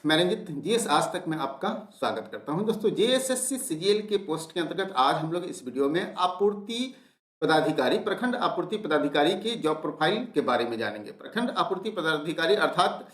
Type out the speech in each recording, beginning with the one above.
मैं रंजित जीएस आज तक में आपका स्वागत करता हूं। दोस्तों, जेएसएससी सीजीएल के पोस्ट के अंतर्गत आज हम लोग इस वीडियो में आपूर्ति पदाधिकारी, प्रखंड आपूर्ति पदाधिकारी की जॉब प्रोफाइल के बारे में जानेंगे। प्रखंड आपूर्ति पदाधिकारी अर्थात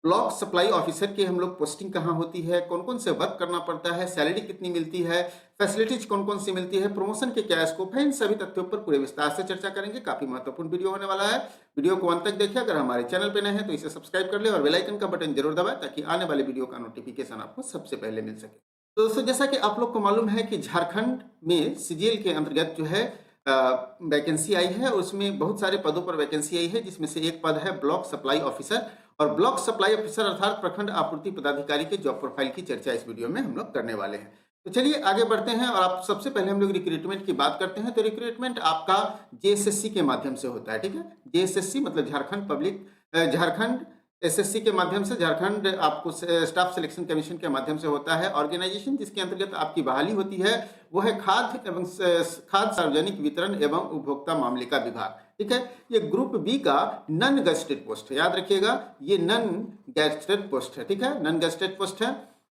ब्लॉक सप्लाई ऑफिसर की हम लोग पोस्टिंग कहाँ होती है, कौन कौन से वर्क करना पड़ता है, सैलरी कितनी मिलती है, फैसिलिटीज कौन कौन सी मिलती है, प्रमोशन के क्या स्कोप है, इन सभी तथ्यों पर पूरे विस्तार से चर्चा करेंगे। काफी महत्वपूर्ण वीडियो होने वाला है। वीडियो को अंत तक देखिए। अगर हमारे चैनल पे नए हैं तो इसे सब्सक्राइब कर ले और बेल आइकन का बटन जरूर दबाएं ताकि आने वाले वीडियो का नोटिफिकेशन आपको सबसे पहले मिल सके। तो दोस्तों, जैसा कि आप लोग को मालूम है कि झारखंड में सीजीएल के अंतर्गत जो है वैकेंसी आई है, उसमें बहुत सारे पदों पर वैकेंसी आई है, जिसमें से एक पद है ब्लॉक सप्लाई ऑफिसर। और ब्लॉक सप्लाई ऑफिसर अर्थात प्रखंड आपूर्ति पदाधिकारी के जॉब प्रोफाइल की चर्चा इस वीडियो में हम लोग करने वाले हैं। तो चलिए आगे बढ़ते हैं और आप सबसे पहले हम लोग रिक्रूटमेंट की बात करते हैं। तो रिक्रूटमेंट आपका जेएसएससी के माध्यम से होता है, ठीक है। जेएसएससी मतलब झारखंड एसएससी के माध्यम से, झारखंड आपको स्टाफ सिलेक्शन कमीशन के माध्यम से होता है। ऑर्गेनाइजेशन जिसके अंतर्गत आपकी बहाली होती है वो है खाद्य सार्वजनिक वितरण एवं उपभोक्ता मामले का विभाग, ठीक है। ये ग्रुप बी का नॉन गेस्टेड पोस्ट है, याद रखिएगा, ये नॉन गेस्टेड पोस्ट है, ठीक है, नॉन गेस्टेड पोस्ट है।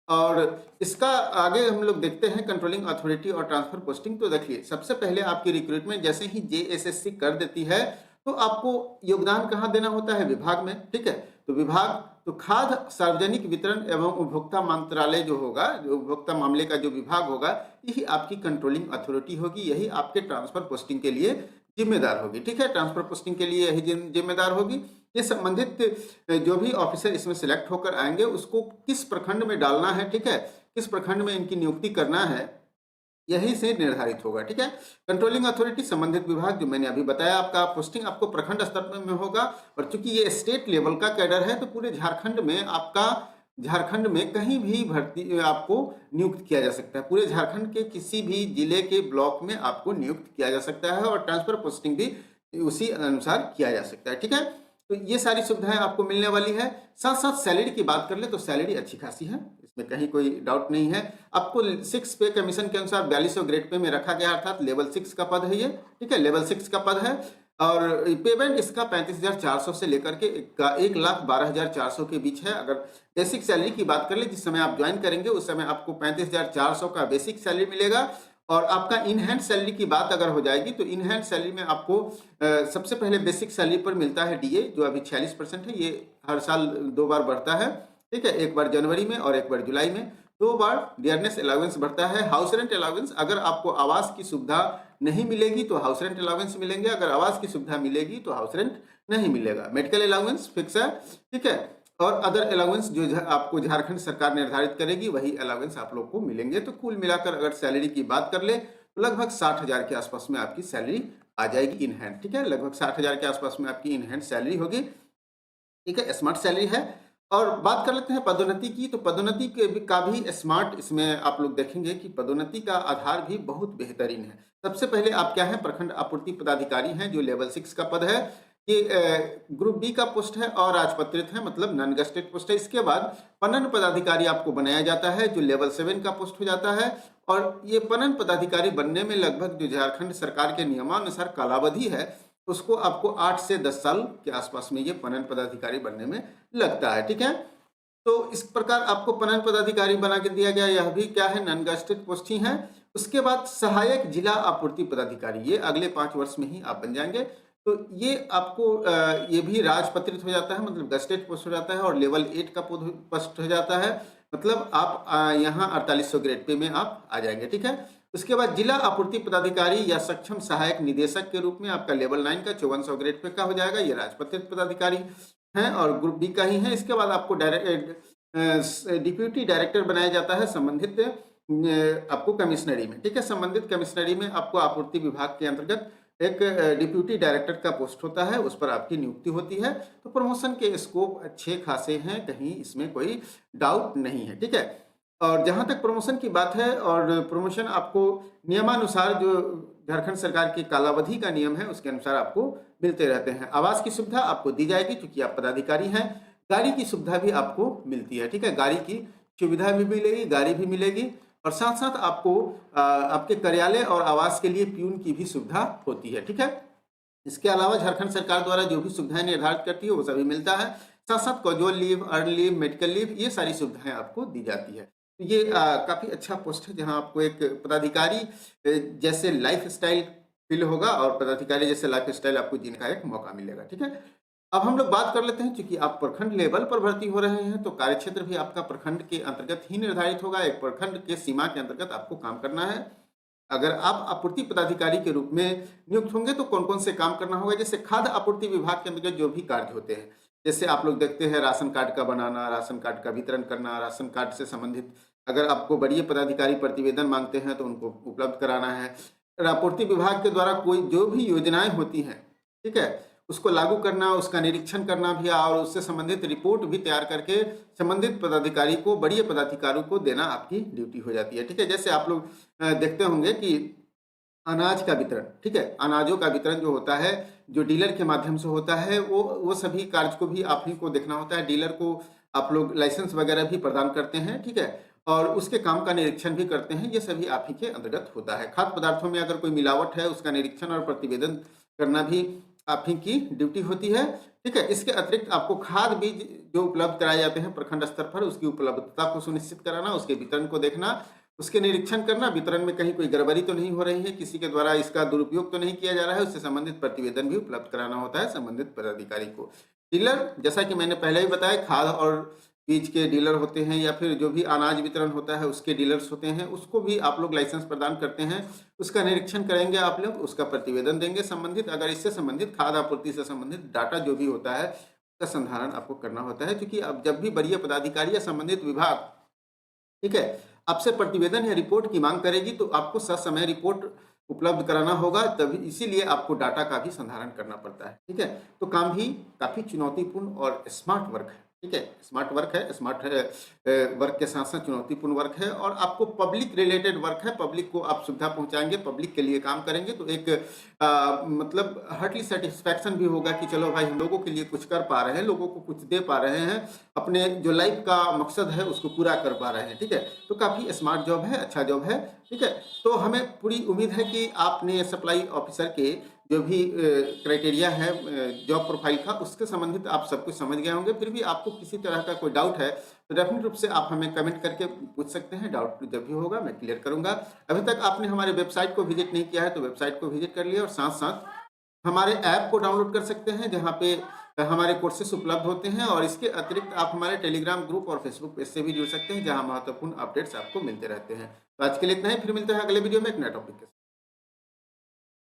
और इसका आगे हम लोग देखते हैं कंट्रोलिंग अथॉरिटी और ट्रांसफर पोस्टिंग। तो देखिए, सबसे पहले आपकी रिक्रूटमेंट जैसे ही जेएसएससी कर देती है तो आपको योगदान कहाँ देना होता है, विभाग में, ठीक है। तो विभाग, तो खाद्य सार्वजनिक वितरण एवं उपभोक्ता मंत्रालय जो होगा, जो उपभोक्ता मामले का जो विभाग होगा, यही आपकी कंट्रोलिंग अथॉरिटी होगी, यही आपके ट्रांसफर पोस्टिंग के लिए जिम्मेदार होगी, ठीक है। ट्रांसफर पोस्टिंग के लिए यही जिम्मेदार होगी। ये संबंधित जो भी ऑफिसर इसमें सिलेक्ट होकर आएंगे उसको किस प्रखंड में डालना है, ठीक है, किस प्रखंड में इनकी नियुक्ति करना है, यही से निर्धारित होगा, ठीक है। कंट्रोलिंग अथॉरिटी संबंधित विभाग जो मैंने अभी बताया, आपका पोस्टिंग आपको प्रखंड स्तर में होगा। और चूंकि ये स्टेट लेवल का कैडर है तो पूरे झारखंड में कहीं भी भर्ती आपको नियुक्त किया जा सकता है। पूरे झारखंड के किसी भी जिले के ब्लॉक में आपको नियुक्त किया जा सकता है और ट्रांसफर पोस्टिंग भी उसी अनुसार किया जा सकता है, ठीक है। तो ये सारी सुविधाएं आपको मिलने वाली है। साथ साथ सैलरी की बात कर ले तो सैलरी अच्छी खासी है, इसमें कहीं कोई डाउट नहीं है। आपको 6 पे कमीशन के अनुसार 4200 ग्रेड पे में रखा गया, अर्थात लेवल 6 का पद है ये, ठीक है, लेवल 6 का पद है। और पेमेंट इसका 35,400 से लेकर के 1,12,400 के बीच है। अगर बेसिक सैलरी की बात कर ले, जिस समय आप ज्वाइन करेंगे उस समय आपको 35,400 का बेसिक सैलरी मिलेगा। और आपका इन हैंड सैलरी की बात अगर हो जाएगी तो इन हैंड सैलरी में आपको सबसे पहले बेसिक सैलरी पर मिलता है डीए, जो अभी 46% है। ये हर साल 2 बार बढ़ता है, ठीक है, एक बार जनवरी में और एक बार जुलाई में। 2 बार डियरनेस अलाउंस बढ़ता है। हाउस रेंट अलाउंस, अगर आपको आवास की सुविधा नहीं मिलेगी तो हाउस रेंट अलाउंस मिलेंगे, अगर आवास की सुविधा मिलेगी तो हाउस रेंट नहीं मिलेगा। मेडिकल अलाउंस फिक्स है, ठीक है। और अदर अलाउंस जो आपको झारखंड सरकार निर्धारित करेगी वही अलाउंस आप लोग को मिलेंगे। तो कुल मिलाकर अगर सैलरी की बात कर ले तो लगभग 60,000 के आसपास में आपकी सैलरी आ जाएगी इन हैंड, ठीक है। लगभग 60,000 के आसपास में आपकी इन हैंड सैलरी होगी, ठीक है, स्मार्ट सैलरी है। और बात कर लेते हैं पदोन्नति की। तो पदोन्नति का भी स्मार्ट, इसमें आप लोग देखेंगे कि पदोन्नति का आधार भी बहुत बेहतरीन है। सबसे पहले आप क्या है, प्रखंड आपूर्ति पदाधिकारी हैं, जो लेवल 6 का पद है। ये ग्रुप बी का पोस्ट है और राजपत्रित है, मतलब नॉन गेस्टेड पोस्ट है। इसके बाद पणन पदाधिकारी आपको बनाया जाता है, जो लेवल 7 का पोस्ट हो जाता है। और ये पणन पदाधिकारी बनने में लगभग जो झारखंड सरकार के नियमानुसार कालावधि है उसको आपको 8 से 10 साल के आसपास में ये पणन पदाधिकारी बनने में लगता है, ठीक है। तो इस प्रकार आपको पणन पदाधिकारी बना के दिया गया, यह भी क्या है, नॉन गेस्टेड पोस्ट ही है। उसके बाद सहायक जिला आपूर्ति पदाधिकारी, ये अगले 5 वर्ष में ही आप बन जाएंगे। तो ये आपको ये भी राजपत्रित हो जाता है, मतलब गेस्टेड पोस्ट हो जाता है और लेवल 8 का पोस्ट हो जाता है। मतलब आप यहाँ 4800 ग्रेड पे में आप आ जाएंगे, ठीक है। उसके बाद जिला आपूर्ति पदाधिकारी या सक्षम सहायक निदेशक के रूप में आपका लेवल 9 का 5400 ग्रेड पे का हो जाएगा। ये राजपत्रित पदाधिकारी हैं और ग्रुप बी का ही है। इसके बाद आपको डिप्यूटी डायरेक्टर बनाया जाता है संबंधित आपको कमिश्नरी में, ठीक है। संबंधित कमिश्नरी में आपको आपूर्ति विभाग के अंतर्गत एक डिप्यूटी डायरेक्टर का पोस्ट होता है, उस पर आपकी नियुक्ति होती है। तो प्रमोशन के स्कोप अच्छे खासे हैं, कहीं इसमें कोई डाउट नहीं है, ठीक है। और जहां तक प्रमोशन की बात है, और प्रमोशन आपको नियमानुसार, जो झारखंड सरकार की कालावधि का नियम है उसके अनुसार आपको मिलते रहते हैं। आवास की सुविधा आपको दी जाएगी क्योंकि आप पदाधिकारी हैं। गाड़ी की सुविधा भी आपको मिलती है, ठीक है, गाड़ी की सुविधा भी मिलेगी, गाड़ी भी मिलेगी। और साथ साथ आपको आपके कार्यालय और आवास के लिए प्यून की भी सुविधा होती है, ठीक है। इसके अलावा झारखंड सरकार द्वारा जो भी सुविधाएं निर्धारित करती है वो सभी मिलता है। साथ साथ casual leave, earn leave, medical leave, ये सारी सुविधाएं आपको दी जाती है। तो ये काफ़ी अच्छा पोस्ट है जहां आपको एक पदाधिकारी जैसे लाइफ स्टाइल फील होगा और पदाधिकारी जैसे लाइफ स्टाइल आपको जीने का एक मौका मिलेगा। ठीक है, अब हम लोग बात कर लेते हैं, चूंकि आप प्रखंड लेवल पर भर्ती हो रहे हैं तो कार्यक्षेत्र भी आपका प्रखंड के अंतर्गत ही निर्धारित होगा। एक प्रखंड के सीमा के अंतर्गत आपको काम करना है। अगर आप आपूर्ति पदाधिकारी के रूप में नियुक्त होंगे तो कौन कौन से काम करना होगा, जैसे खाद्य आपूर्ति विभाग के अंतर्गत जो भी कार्य होते हैं, जैसे आप लोग देखते हैं राशन कार्ड का बनाना, राशन कार्ड का वितरण करना, राशन कार्ड से संबंधित अगर आपको वरीय पदाधिकारी प्रतिवेदन मांगते हैं तो उनको उपलब्ध कराना है। आपूर्ति विभाग के द्वारा कोई जो भी योजनाएं होती हैं, ठीक है, उसको लागू करना, उसका निरीक्षण करना भी और उससे संबंधित रिपोर्ट भी तैयार करके संबंधित पदाधिकारी को, वरीय पदाधिकारियों को देना आपकी ड्यूटी हो जाती है। ठीक है, जैसे आप लोग देखते होंगे कि अनाज का वितरण, ठीक है, अनाजों का वितरण जो होता है, जो डीलर के माध्यम से होता है, वो सभी कार्य को भी आप ही को देखना होता है। डीलर को आप लोग लाइसेंस वगैरह भी प्रदान करते हैं, ठीक है, और उसके काम का निरीक्षण भी करते हैं। ये सभी आप ही के अंतर्गत होता है। खाद्य पदार्थों में अगर कोई मिलावट है उसका निरीक्षण और प्रतिवेदन करना भी आप ही की ड्यूटी होती है। ठीक है, इसके अतिरिक्त आपको खाद बीज जो उपलब्ध कराए जाते हैं प्रखंड स्तर पर, उसकी उपलब्धता को सुनिश्चित कराना, उसके वितरण को देखना, उसके निरीक्षण करना, वितरण में कहीं कोई गड़बड़ी तो नहीं हो रही है, किसी के द्वारा इसका दुरुपयोग तो नहीं किया जा रहा है, उससे संबंधित प्रतिवेदन भी उपलब्ध कराना होता है संबंधित पदाधिकारी को। डीलर, जैसा कि मैंने पहले ही बताया, खाद और बीज के डीलर होते हैं या फिर जो भी अनाज वितरण होता है उसके डीलर्स होते हैं, उसको भी आप लोग लाइसेंस प्रदान करते हैं। उसका निरीक्षण करेंगे आप लोग, उसका प्रतिवेदन देंगे संबंधित, अगर इससे संबंधित खाद्य आपूर्ति से संबंधित डाटा जो भी होता है उसका संधारण आपको करना होता है। क्योंकि अब जब भी वरीय पदाधिकारी या संबंधित विभाग, ठीक है, आपसे प्रतिवेदन या रिपोर्ट की मांग करेगी तो आपको ससमय रिपोर्ट उपलब्ध कराना होगा, तभी इसीलिए आपको डाटा का भी संधारण करना पड़ता है। ठीक है, तो काम भी काफी चुनौतीपूर्ण और स्मार्ट वर्क है। ठीक है, स्मार्ट वर्क है, स्मार्ट वर्क के साथ साथ चुनौतीपूर्ण वर्क है और आपको पब्लिक रिलेटेड वर्क है। पब्लिक को आप सुविधा पहुंचाएंगे, पब्लिक के लिए काम करेंगे तो एक मतलब हार्टली सेटिस्फैक्शन भी होगा कि चलो भाई हम लोगों के लिए कुछ कर पा रहे हैं, लोगों को कुछ दे पा रहे हैं, अपने जो लाइफ का मकसद है उसको पूरा कर पा रहे हैं। ठीक है, तो काफ़ी स्मार्ट जॉब है, अच्छा जॉब है। ठीक है, तो हमें पूरी उम्मीद है कि आपने सप्लाई ऑफिसर के जो भी क्राइटेरिया है जॉब प्रोफाइल का, उसके संबंधित आप सब कुछ समझ गए होंगे। फिर भी आपको किसी तरह का कोई डाउट है तो डेफिनेट रूप से आप हमें कमेंट करके पूछ सकते हैं। डाउट जब भी होगा मैं क्लियर करूंगा। अभी तक आपने हमारे वेबसाइट को विजिट नहीं किया है तो वेबसाइट को विजिट कर लिया और साथ साथ हमारे ऐप को डाउनलोड कर सकते हैं जहाँ पे हमारे कोर्सेस उपलब्ध होते हैं। और इसके अतिरिक्त आप हमारे टेलीग्राम ग्रुप और फेसबुक पेज से भी जुड़ सकते हैं जहाँ महत्वपूर्ण अपडेट्स आपको मिलते रहते हैं। तो आज के लिए इतना ही, फिर मिलते हैं अगले वीडियो में एक नए टॉपिक के साथ।